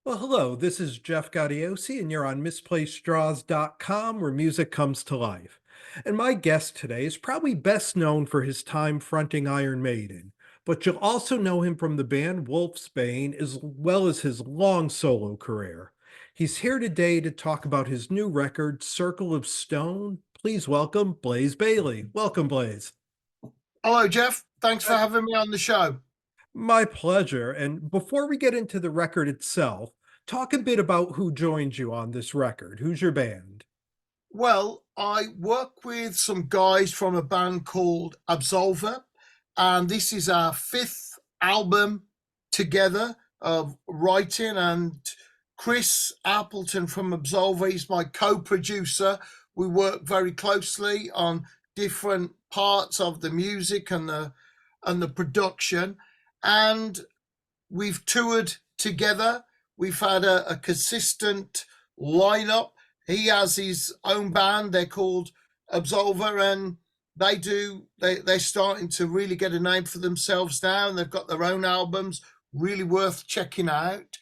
Well, hello, this is Jeff Gaudiosi, and you're on misplaceddraws.com, where music comes to life. And my guest today is probably best known for his time fronting Iron Maiden, but you'll also know him from the band Wolfsbane as well as his long solo career. He's here today to talk about his new record, Circle of Stone. Please welcome Blaze Bayley. Welcome, Blaze. Hello, Jeff. Thanks for having me on the show. My pleasure. And before we get into the record itself, talk a bit about who joined you on this record. Who's your band? Well, I work with some guys from a band called Absolver, and this is our fifth album together of writing. And Chris Appleton from Absolver is my co-producer. We work very closely on different parts of the music and the production, and we've toured together. We've had a consistent lineup. He has his own band. They're called Absolver, and they're starting to really get a name for themselves now. And they've got their own albums, really worth checking out.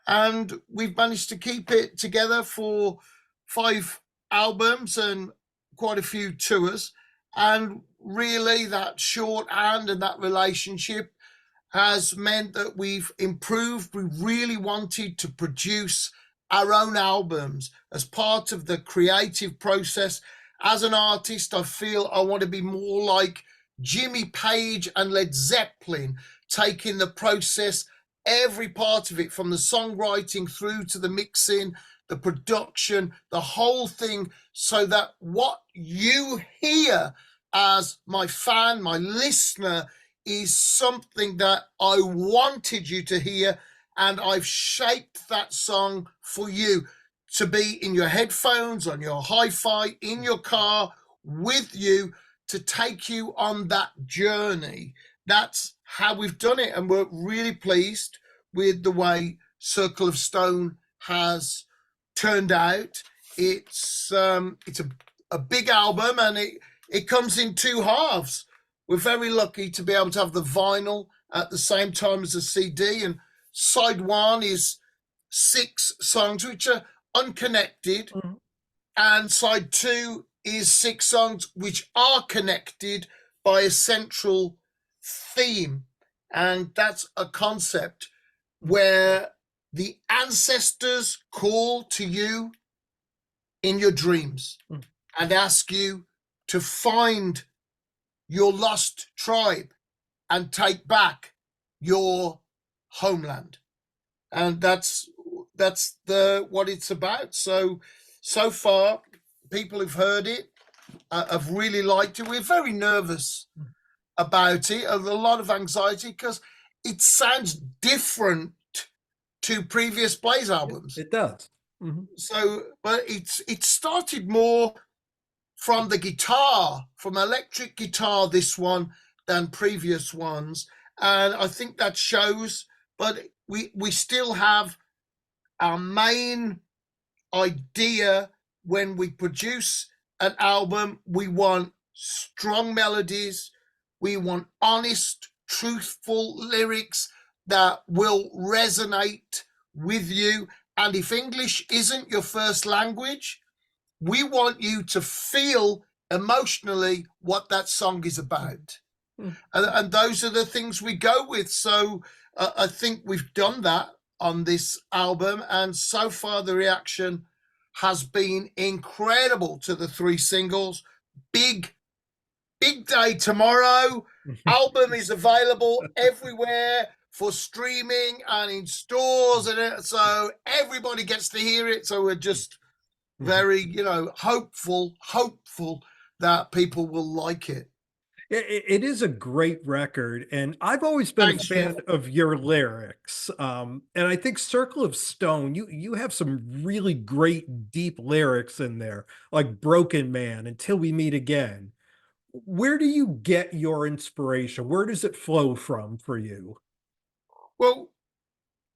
And we've managed to keep it together for five albums and quite a few tours. And really, that shorthand and that relationship has meant that we've improved. We really wanted to produce our own albums as part of the creative process. As an artist, I feel I want to be more like Jimmy Page and Led Zeppelin, taking the process, every part of it, from the songwriting through to the mixing, the production, the whole thing, so that what you hear as my fan, my listener, is something that I wanted you to hear, and I've shaped that song for you to be in your headphones, on your hi-fi, in your car, with you, to take you on that journey. That's how we've done it, and we're really pleased with the way Circle of Stone has turned out. It's a big album, and it comes in two halves. We're very lucky to be able to have the vinyl at the same time as the CD. And side one is six songs which are unconnected, Mhm. and side two is six songs which are connected by a central theme. And that's a concept where the ancestors call to you in your dreams Mm. and ask you to find your lost tribe and take back your homeland. And that's the what it's about. So far, people who've heard it have really liked it. We're very nervous about it, a lot of anxiety, because it sounds different to previous Blaze albums. It does. Mhm. So, but it started more from the guitar, from electric guitar, this one, than previous ones. And I think that shows, but we still have our main idea. When we produce an album, we want strong melodies, we want honest, truthful lyrics that will resonate with you. And if English isn't your first language, we want you to feel emotionally what that song is about. Mm. And those are the things we go with. So I think we've done that on this album. And so far, the reaction has been incredible to the three singles. Big, big day tomorrow. Album is available everywhere for streaming and in stores. And so everybody gets to hear it. So we're just very, hopeful that people will like it. It is a great record, and I've always been a Thanks, Jeff. fan of your lyrics. And I think Circle of Stone, you have some really great deep lyrics in there, like Broken Man, Until We Meet Again. Where do you get your inspiration? Where does it flow from for you? Well,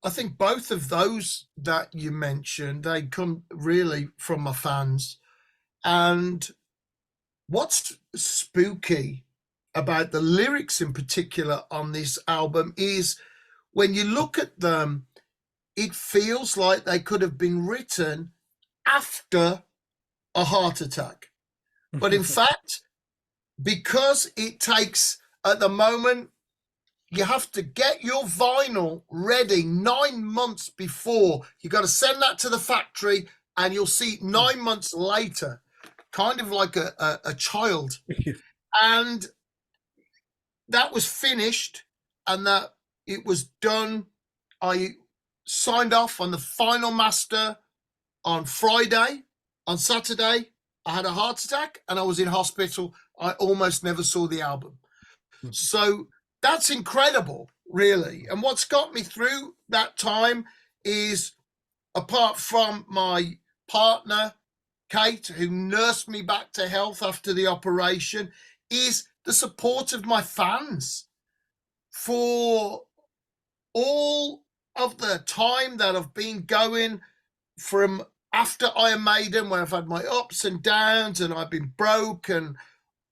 I think both of those that you mentioned, they come really from my fans. And what's spooky about the lyrics in particular on this album is when you look at them, it feels like they could have been written after a heart attack. But in fact, because it takes, at the moment, you have to get your vinyl ready 9 months before. You got to send that to the factory, and you'll see 9 months later, kind of like a child. And that was finished, and that it was done. I signed off on the final master on Friday. On Saturday, I had a heart attack and I was in hospital. I almost never saw the album. So that's incredible, really. And what's got me through that time is, apart from my partner, Kate, who nursed me back to health after the operation, is the support of my fans for all of the time that I've been going, from after Iron Maiden, where I've had my ups and downs and I've been broke and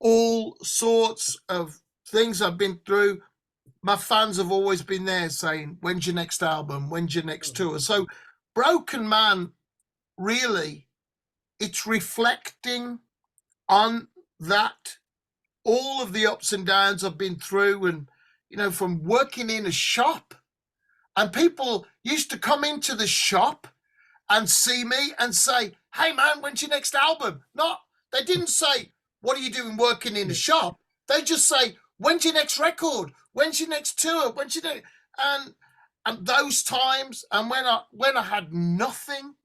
all sorts of things I've been through. My fans have always been there saying, when's your next album? When's your next tour? So Broken Man, really, it's reflecting on that, all of the ups and downs I've been through. And, you know, from working in a shop, and people used to come into the shop and see me and say, hey man, when's your next album? They didn't say, what are you doing working in the shop? They just say, when's your next record? When's your next tour? When's your next? And those times, and when I had nothing,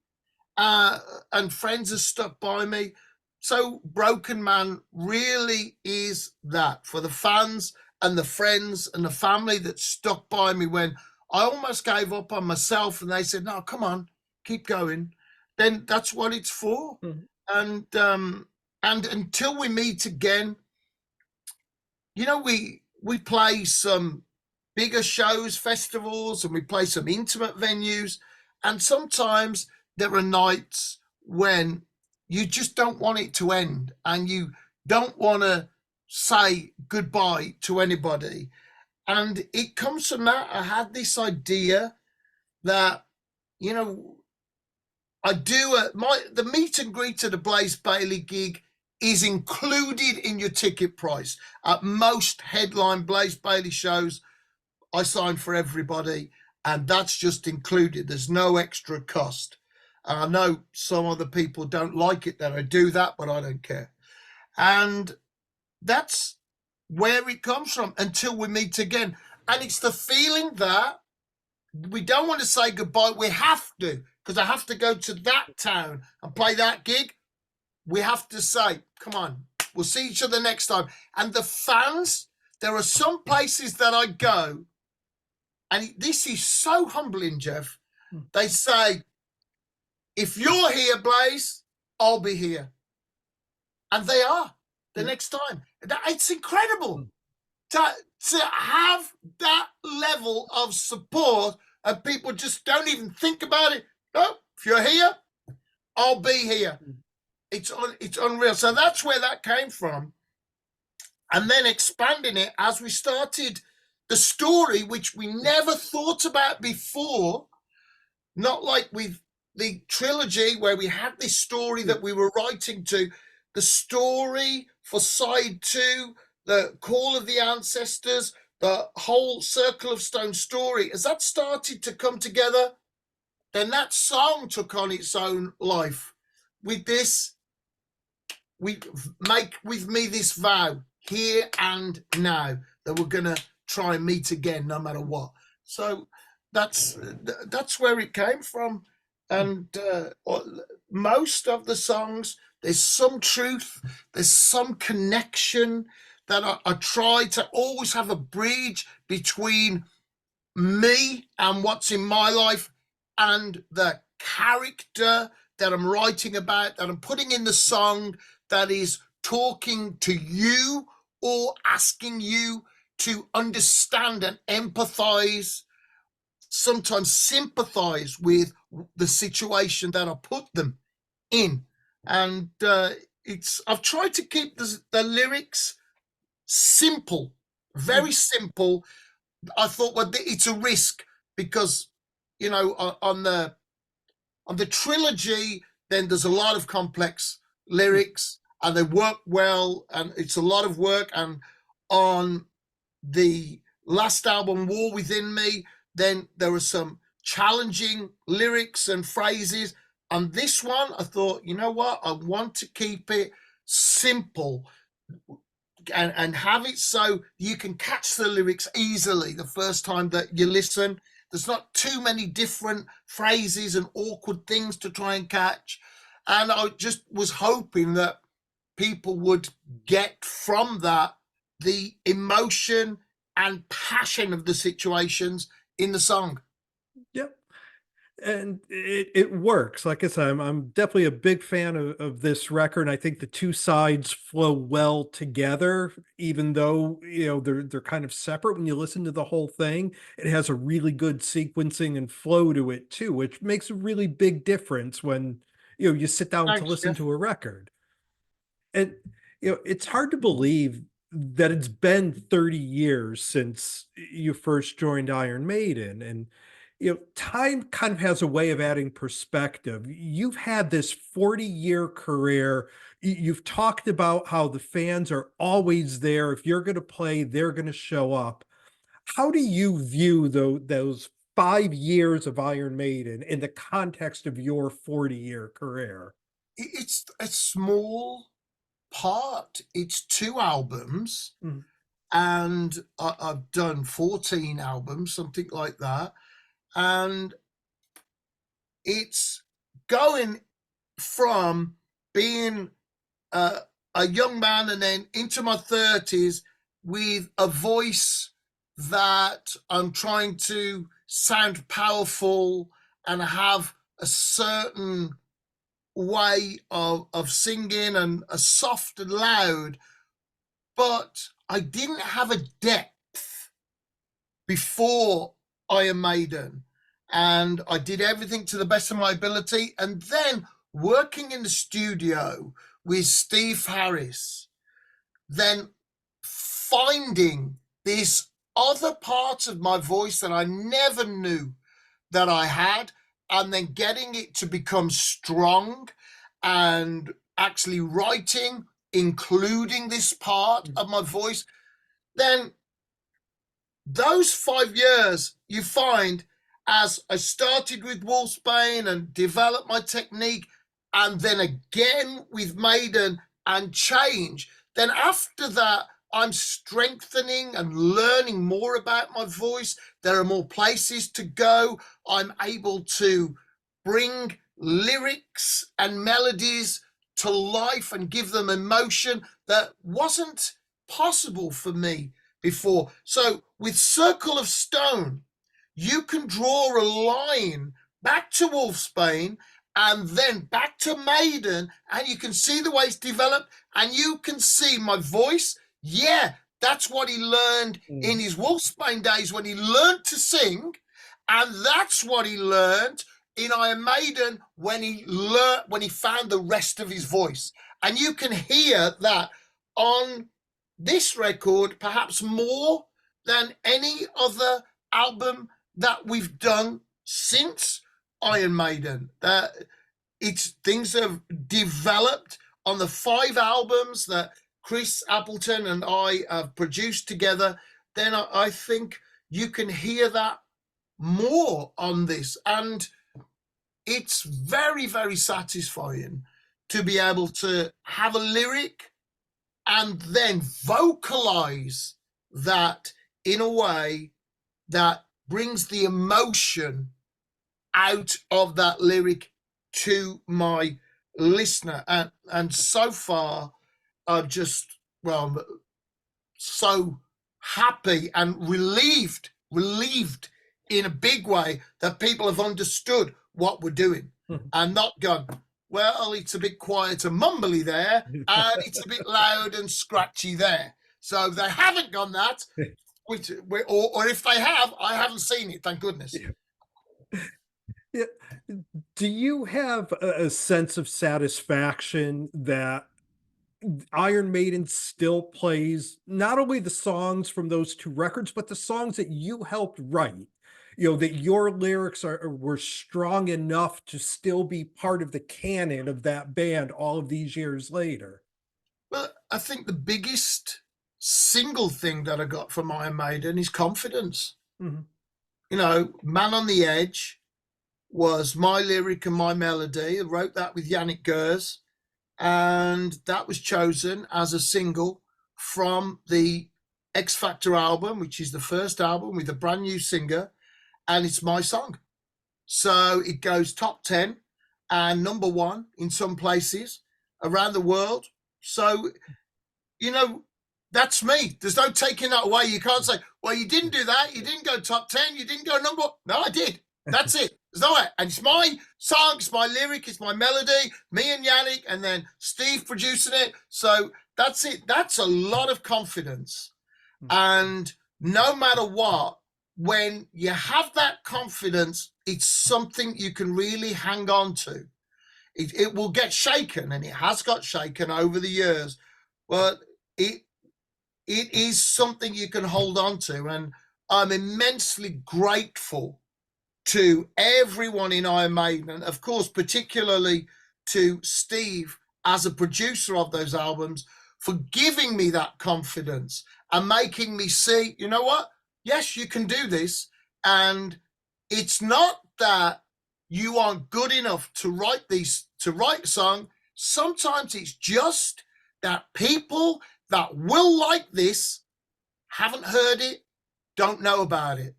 and friends have stuck by me. So Broken Man really is that, for the fans and the friends and the family that stuck by me when I almost gave up on myself, and they said, no, come on, keep going. Then that's what it's for. And until we meet again, you know, we play some bigger shows, festivals, and we play some intimate venues. And sometimes there are nights when you just don't want it to end, and you don't want to say goodbye to anybody. And it comes from that. I had this idea that, you know, I do the meet and greet at the Blaze Bayley gig is included in your ticket price. At most headline Blaze Bayley shows, I sign for everybody, and that's just included. There's no extra cost. And I know some other people don't like it that I do that, but I don't care. And that's where it comes from, until we meet again. And it's the feeling that we don't want to say goodbye. We have to, because I have to go to that town and play that gig. We have to say, come on, we'll see each other next time. And the fans, there are some places that I go, and this is so humbling, Jeff. They say, if you're here, Blaze, I'll be here. And they are the next time. It's incredible to have that level of support, and people just don't even think about it. No, if you're here, I'll be here. It's unreal. So that's where that came from. And then expanding it as we started the story, which we never thought about before, not like with the trilogy where we had this story that we were writing to, the story for side 2, the Call of the Ancestors, the whole Circle of Stone story. As that started to come together, then that song took on its own life. With this, we make with me this vow, here and now, that we're going to try and meet again no matter what. So that's where it came from. And most of the songs, there's some truth, there's some connection, that I try to always have a bridge between me and what's in my life and the character that I'm writing about, that I'm putting in the song, that is talking to you or asking you to understand and empathize, sometimes sympathize with the situation that I put them in. And I've tried to keep the lyrics simple, very simple. I thought, well, it's a risk, because on the trilogy, then there's a lot of complex lyrics and they work well and it's a lot of work. And on the last album, War Within Me, then there are some challenging lyrics and phrases. On this one, I thought, you know what? I want to keep it simple and have it so you can catch the lyrics easily the first time that you listen. There's not too many different phrases and awkward things to try and catch. And I just was hoping that people would get from that the emotion and passion of the situations in the song. Yep. And it works. Like I said, I'm definitely a big fan of this record. And I think the two sides flow well together, even though they're kind of separate. When you listen to the whole thing, it has a really good sequencing and flow to it too, which makes a really big difference when you sit down to Thanks, listen Jeff. to a record. And it's hard to believe that it's been 30 years since you first joined Iron Maiden. And time kind of has a way of adding perspective. You've had this 40-year career. You've talked about how the fans are always there. If you're going to play, they're going to show up. How do you view those 5 years of Iron Maiden in the context of your 40-year career? It's a small part. It's two albums, Mm. and I've done 14 albums, something like that. And it's going from being uh, a young man and then into my 30s with a voice that I'm trying to sound powerful and have a certain way of singing and a soft and loud, but I didn't have a depth before Iron Maiden. And I did everything to the best of my ability. And then working in the studio with Steve Harris, then finding this other part of my voice that I never knew that I had, and then getting it to become strong and actually writing, including this part of my voice, then those 5 years you find as I started with Wolfsbane and developed my technique, and then again with Maiden and change. Then after that, I'm strengthening and learning more about my voice. There are more places to go. I'm able to bring lyrics and melodies to life and give them emotion that wasn't possible for me before. So with Circle of Stone, you can draw a line back to Wolfsbane and then back to Maiden, and you can see the way it's developed, and you can see my voice. Yeah, that's what he learned in Mm. his Wolfsbane days when he learned to sing, and that's what he learned in Iron Maiden when he found the rest of his voice. And you can hear that on this record, perhaps more than any other album that we've done since Iron Maiden. It's things have developed on the 5 albums that Chris Appleton and I have produced together. Then I think you can hear that more on this, and it's very, very satisfying to be able to have a lyric and then vocalize that in a way that brings the emotion out of that lyric to my listener. And so far, I've just, well, so happy and relieved in a big way that people have understood what we're doing and not gone, well, it's a bit quiet and mumbly there, and it's a bit loud and scratchy there. So they haven't gone that, or if they have, I haven't seen it, thank goodness. Yeah. Do you have a sense of satisfaction that Iron Maiden still plays not only the songs from those two records, but the songs that you helped write? that your lyrics were strong enough to still be part of the canon of that band all of these years later? Well, I think the biggest single thing that I got from Iron Maiden is confidence. Mhm. Man on the Edge was my lyric and my melody. I wrote that with Yannick Gers, and that was chosen as a single from the X Factor album, which is the first album with a brand new singer, and it's my song. So it goes top 10 and number one in some places around the world. So, you know, that's me. There's no taking that away. You can't say, well, you didn't do that. You didn't go top 10. You didn't go number. No, I did. That's it. There's no way. And it's my song. It's my lyric. It's my melody. Me and Yannick, and then Steve producing it. So that's it. That's a lot of confidence. And no matter what, when you have that confidence, it's something you can really hang on to. It will get shaken, and it has got shaken over the years, but it is something you can hold on to. And I'm immensely grateful to everyone in Iron Maiden, and of course, particularly to Steve as a producer of those albums, for giving me that confidence and making me see, you know what? Yes, you can do this. And it's not that you aren't good enough to write a song. Sometimes it's just that people that will like this haven't heard it, don't know about it.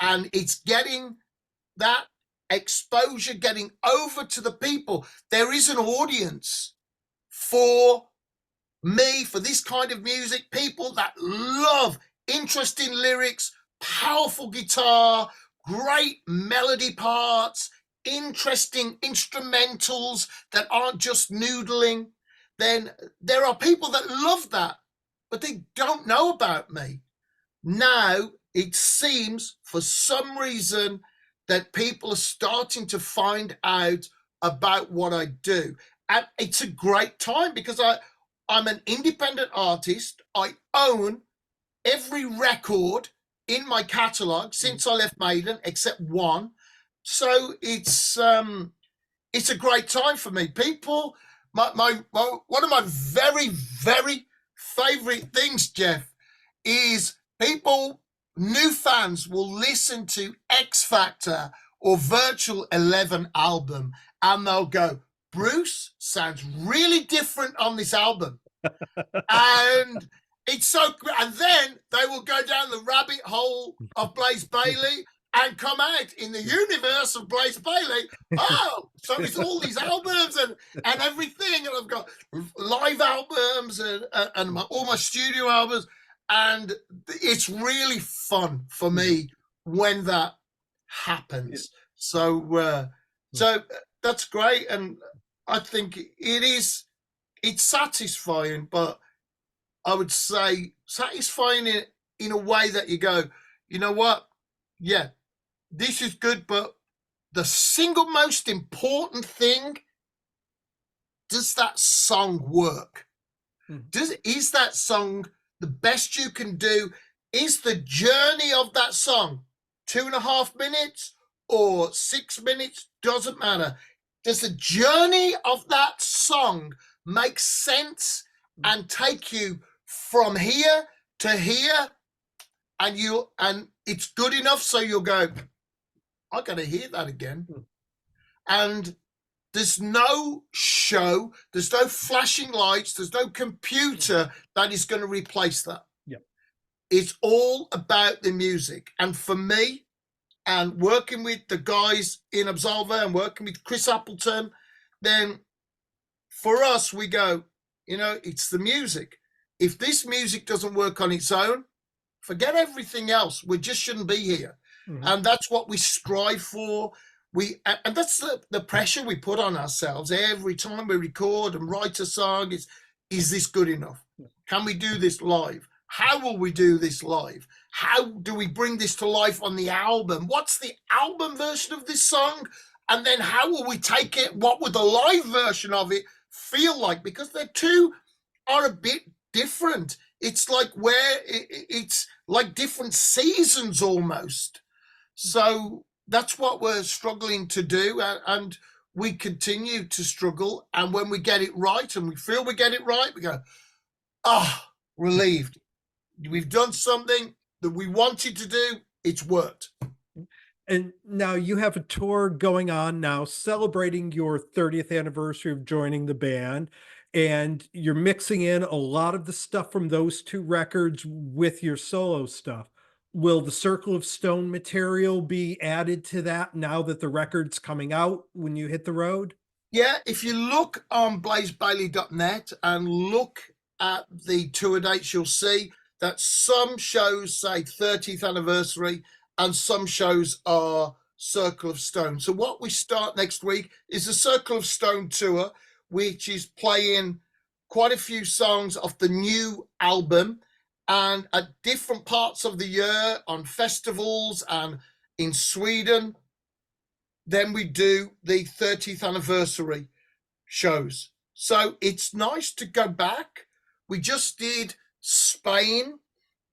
And it's getting that exposure, getting over to the people. There is an audience for me, for this kind of music, people that love interesting lyrics, powerful guitar, great melody parts, interesting instrumentals that aren't just noodling. Then there are people that love that, but they don't know about me. Now it seems for some reason that people are starting to find out about what I do. And it's a great time because I'm an independent artist. I own every record in my catalog since I left Maiden, except one. So it's a great time for me. People, my one of my very, very favorite things, Jeff, is people, new fans will listen to X Factor or Virtual 11 album, and they'll go, Bruce sounds really different on this album. And it's so, and then they will go down the rabbit hole of Blaze Bayley and come out in the universe of Blaze Bayley. Oh, so it's all these albums and everything. And I've got live albums and all my studio albums. And it's really fun for me when that happens. So that's great. And I think it's satisfying, but I would say satisfying in a way that you go, you know what? Yeah, this is good, but the single most important thing, does that song work? Is that song the best you can do? Is the journey of that song 2.5 minutes or 6 minutes? Doesn't matter. Does the journey of that song make sense and take you from here to here? And it's good enough so you'll go, I gotta hear that again. And there's no show, there's no flashing lights, there's no computer that is going to replace that. It's all about the music. And for me, and working with the guys in Absolver and working with Chris Appleton, then for us, we go, it's the music. If this music doesn't work on its own, forget everything else. We just shouldn't be here. And that's what we strive for. And that's the pressure we put on ourselves every time we record and write a song. Is this good enough? Can we do this live? How will we do this live? How do we bring this to life on the album? What's the album version of this song? And then how will we take it? What would the live version of it feel like? Because the two are a bit different. It's like it's like different seasons almost. So that's what we're struggling to do. And we continue to struggle. And when we get it right and we feel we get it right, we go, ah, relieved. We've done something that we wanted to do. It's worked. And now you have a tour going on now celebrating your 30th anniversary of joining the band, and you're mixing in a lot of the stuff from those two records with your solo stuff. Will the Circle of Stone material be added to that now that the record's coming out when you hit the road? Yeah, if you look on blazebayley.net and look at the tour dates, you'll see that some shows say 30th anniversary and some shows are Circle of Stone. So what we start next week is the Circle of Stone tour, which is playing quite a few songs off the new album and at different parts of the year on festivals and in Sweden. Then we do the 30th anniversary shows. So it's nice to go back. We just did Spain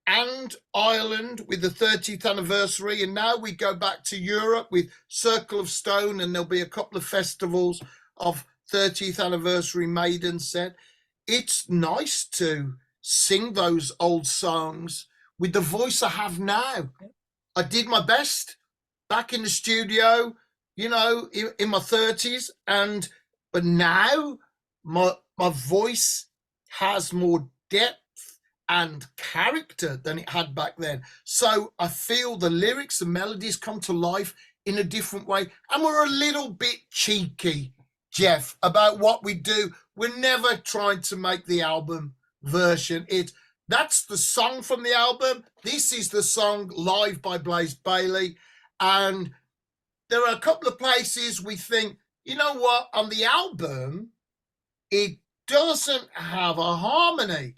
and Ireland with the 30th anniversary, and now we go back to Europe with Circle of Stone, and there'll be a couple of festivals of 30th anniversary Maiden set. It's nice to sing those old songs with the voice I have now. I did my best back in the studio, in my 30s, but now my voice has more depth and character than it had back then. So I feel the lyrics and melodies come to life in a different way. And we're a little bit cheeky, Jeff, about what we do. We're never trying to make the album version. That's the song from the album. This is the song live by Blaze Bayley. And there are a couple of places we think, you know what, on the album, it doesn't have a harmony.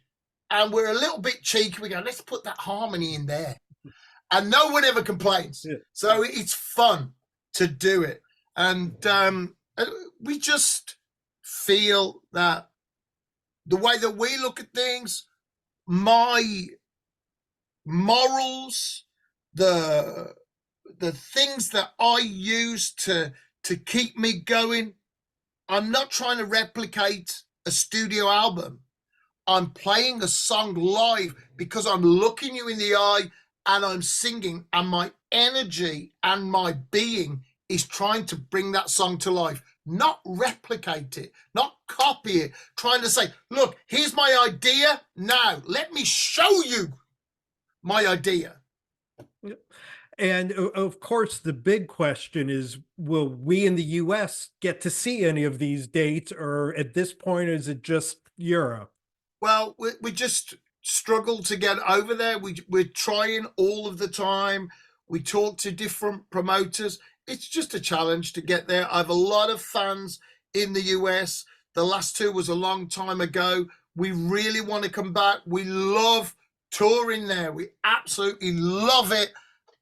And we're a little bit cheeky. We go, let's put that harmony in there. And no one ever complains. Yeah. So it's fun to do it. And we just feel that the way that we look at things, my morals, the things that I use to keep me going, I'm not trying to replicate a studio album. I'm playing a song live because I'm looking you in the eye and I'm singing, and my energy and my being is trying to bring that song to life, not replicate it, not copy it, trying to say, look, here's my idea. Now let me show you my idea. And of course, the big question is, will we in the US get to see any of these dates, or at this point, is it just Europe? Well, we just struggle to get over there. We're trying all of the time. We talk to different promoters. It's just a challenge to get there. I have a lot of fans in the US. The last tour was a long time ago. We really want to come back. We love touring there. We absolutely love it.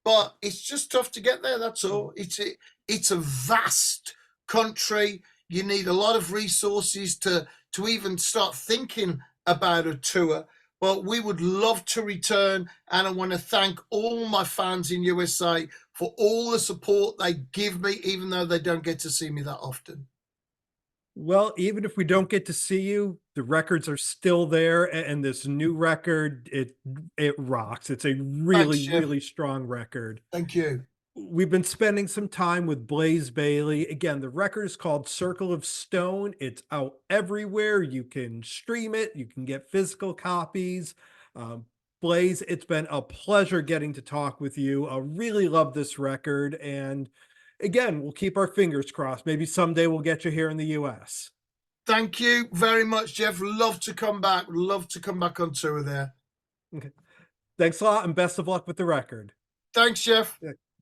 But it's just tough to get there, that's all. It's a vast country. You need a lot of resources to even start thinking about a tour. But we would love to return, and I want to thank all my fans in USA for all the support they give me, even though they don't get to see me that often. Well, even if we don't get to see you, the records are still there, and this new record, it rocks. It's a really, Thanks, really strong record. Thank you. We've been spending some time with Blaze Bayley. Again, the record is called Circle of Stone. It's out everywhere. You can stream it. You can get physical copies. Blaze, it's been a pleasure getting to talk with you. I really love this record. And again, we'll keep our fingers crossed. Maybe someday we'll get you here in the US. Thank you very much, Jeff. Love to come back. Love to come back on tour there. Okay. Thanks a lot, and best of luck with the record. Thanks, Jeff. Yeah.